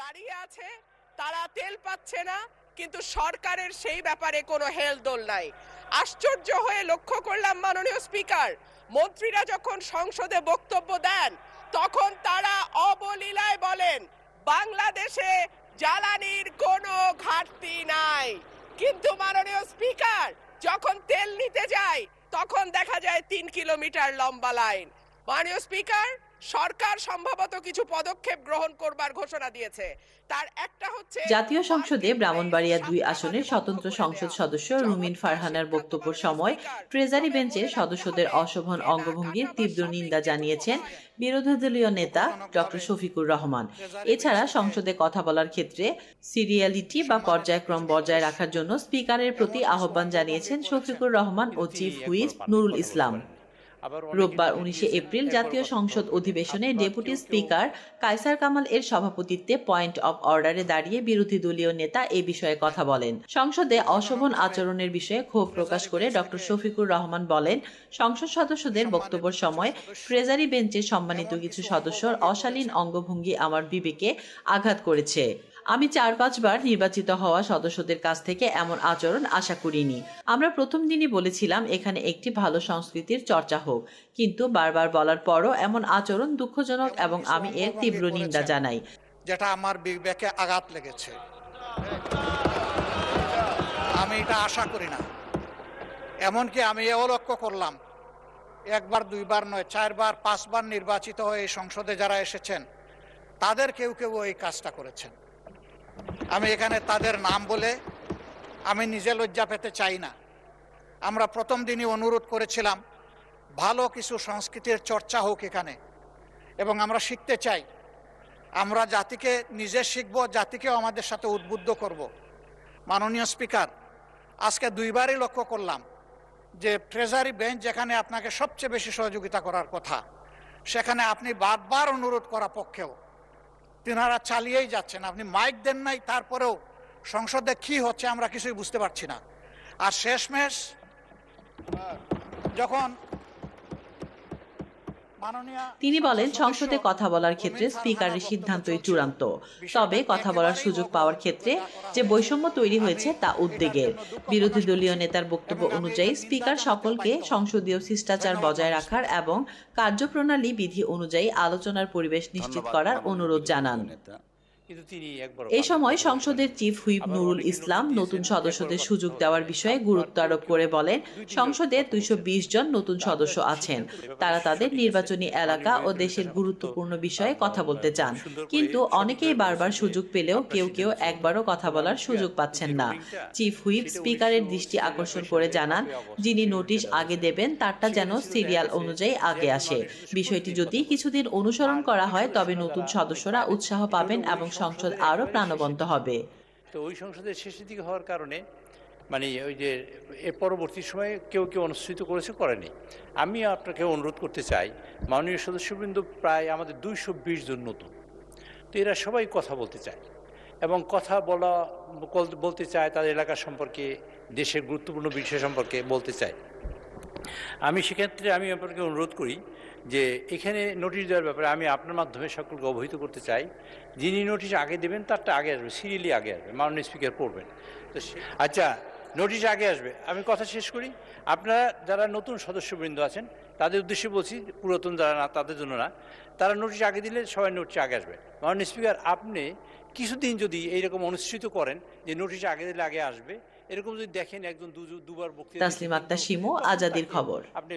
দাঁড়িয়ে আছে, তারা তেল পাচ্ছে না, কিন্তু সরকারের সেই ব্যাপারে কোনো হেলদোল নাই। আশ্চর্য হয়ে লক্ষ্য করলাম মাননীয় স্পিকার, মন্ত্রীরা যখন সংসদে বক্তব্য দেন তখন তারা অবলীলায় বলেন বাংলাদেশে জ্বালানির কোনো ঘাটতি নাই, কিন্তু মাননীয় স্পিকার যখন তেল নিতে যায় তখন দেখা যায় ৩ কিলোমিটার লম্বা লাইন। মাননীয় স্পিকার, সরকার সম্ভবত কিছু পদক্ষেপ গ্রহণ করবার ঘোষণা দিয়েছে। তার একটা হচ্ছে জাতীয় সংসদে ব্রাহ্মণবাড়িয়া ২ আসনের স্বতন্ত্র সংসদ সদস্য রুমিন ফারহানার বক্তব্যের সময় ট্রেজারি বেঞ্চের সদস্যদের অশোভন অঙ্গভঙ্গির তীব্র নিন্দা জানিয়েছেন বিরোধী দলীয় নেতা ডক্টর শফিকুর রহমান। এছাড়া সংসদে কথা বলার ক্ষেত্রে সিরিয়ালিটি বা পর্যায়ক্রম বজায় রাখার জন্য স্পিকারের প্রতি আহ্বান জানিয়েছেন শফিকুর রহমান ও চিফ হুইপ নুরুল ইসলাম। রোববার ১৯ এপ্রিল জাতীয় সংসদ অধিবেশনে ডেপুটি স্পিকার কায়সার কামাল এর সভাপতিত্বে পয়েন্ট অব অর্ডারে দাঁড়িয়ে বিরোধী দলীয় নেতা এ বিষয়ে কথা বলেন। সংসদে অশোভন আচরণের বিষয়ে ক্ষোভ প্রকাশ করে ডক্টর শফিকুর রহমান বলেন, সংসদ সদস্যদের বক্তব্যের সময় ট্রেজারি বেঞ্চের সম্মানিত কিছু সদস্যর অশালীন অঙ্গভঙ্গি আমার বিবেকে আঘাত করেছে। আমি ৪-৫ বার নির্বাচিত হওয়া সদস্যদের কাছ থেকে এমন আচরণ আশা করিনি। আমরা প্রথম দিনই বলেছিলাম এখানে একটি ভালো সংস্কৃতির চর্চা হোক, কিন্তু বারবার বলার পরও এমন আচরণ দুঃখজনক এবং আমি এর তীব্র নিন্দা জানাই। যেটা আমার বিবেকে আঘাত লেগেছে, আমি এটা আশা করি না। এমনকি আমি এও লক্ষ্য করলাম, একবার দুইবার নয়, ৪ বার ৫ বার নির্বাচিত হয়ে এই সংসদে যারা এসেছেন তাদের কেউ কেউ এই কাজটা করেছেন। আমি এখানে তাদের নাম বলে আমি নিজে লজ্জা পেতে চাই না। আমরা প্রথম দিনই অনুরোধ করেছিলাম ভালো কিছু সংস্কৃতির চর্চা হোক এখানে, এবং আমরা শিখতে চাই। আমরা জাতিকে নিজে শিখব, জাতিকেও আমাদের সাথে উদ্বুদ্ধ করব। মাননীয় স্পিকার, আজকে দুইবারই লক্ষ্য করলাম যে ট্রেজারি বেঞ্চ যেখানে আপনাকে সবচেয়ে বেশি সহযোগিতা করার কথা, সেখানে আপনি বারবার অনুরোধ করা পক্ষেও তিনারা চালিয়েই যাচ্ছেন। আপনি মাইক দেন নাই, তারপরেও সংসদে কি হচ্ছে আমরা কিছুই বুঝতে পারছি না। আর শেষমেশ যখন তিনি বলেন, সংসদে কথা বলার ক্ষেত্রে স্পিকারের সিদ্ধান্তই চূড়ান্ত, তবে কথা বলার সুযোগ পাওয়ার ক্ষেত্রে যে বৈষম্য তৈরি হয়েছে তা উদ্বেগের। বিরোধী দলীয় নেতার বক্তব্য অনুযায়ী স্পিকার সকলকে সংসদীয় শিষ্টাচার বজায় রাখার এবং কার্যপ্রণালী বিধি অনুযায়ী আলোচনার পরিবেশ নিশ্চিত করার অনুরোধ জানান। এই সময় সংসদের চিফ হুইপ নুরুল ইসলাম নতুন সদস্যদের সুযোগ দেওয়ার বিষয়ে গুরুত্ব আরোপ করে বলেন, সংসদে ২২০ জন নতুন সদস্য আছেন। তারা তাদের নির্বাচনী এলাকা ও দেশের গুরুত্বপূর্ণ বিষয়ে কথা বলতে চান, কিন্তু অনেকেই বারবার সুযোগ পেলেও কেউ কেউ একবারও কথা বলার সুযোগ পাচ্ছেন না। চিফ হুইপ স্পিকারের দৃষ্টি আকর্ষণ করে জানান, যিনি নোটিশ আগে দেবেন তারটা যেন সিরিয়াল অনুযায়ী আগে আসে। বিষয়টি যদি কিছুদিন অনুসরণ করা হয় তবে নতুন সদস্যরা উৎসাহ পাবেন এবং সংসদ আরো প্রাণবন্ত হবে। তো ওই সংসদের শেষের দিকে হওয়ার কারণে মানে ওই যে এর পরবর্তী সময়ে কেউ কেউ অনুষ্ঠিত করেনি। আমি আপনাকে অনুরোধ করতে চাই, মাননীয় সদস্যবৃন্দ প্রায় আমাদের ২২০ জন নতুন, তো এরা সবাই কথা বলতে চায় এবং কথা বলতে চায় তাদের এলাকা সম্পর্কে, দেশের গুরুত্বপূর্ণ বিষয় সম্পর্কে বলতে চায়। আমি সেক্ষেত্রে আমি আপনাকে অনুরোধ করি যে এখানে নোটিশ দেওয়ার ব্যাপারে আমি আপনার মাধ্যমে সকলকে অবহিত করতে চাই। যিনি নোটিশ আগে দেবেন তারটা আগে আসবে, সিরিয়ালি আগে আসবে, মাননীয় স্পিকার পড়বেন। তো আচ্ছা, নোটিশ আগে আসবে। আমি কথা শেষ করি। আপনারা যারা নতুন সদস্যবৃন্দ আছেন তাদের উদ্দেশ্যে বলছি, পুরাতন যারা না তাদের জন্য না, তারা নোটিশ আগে দিলে সবাই নোটিশ আগে আসবে। মাননীয় স্পিকার, আপনি কিছুদিন যদি এইরকম অনুষ্ঠিত করেন যে নোটিশ আগে দিলে আগে আসবে, এরকম যদি দেখেন একজন দুবার বক্তৃতা। তাসলিমা আক্তার শিমু, আজাদীর খবর। আপনি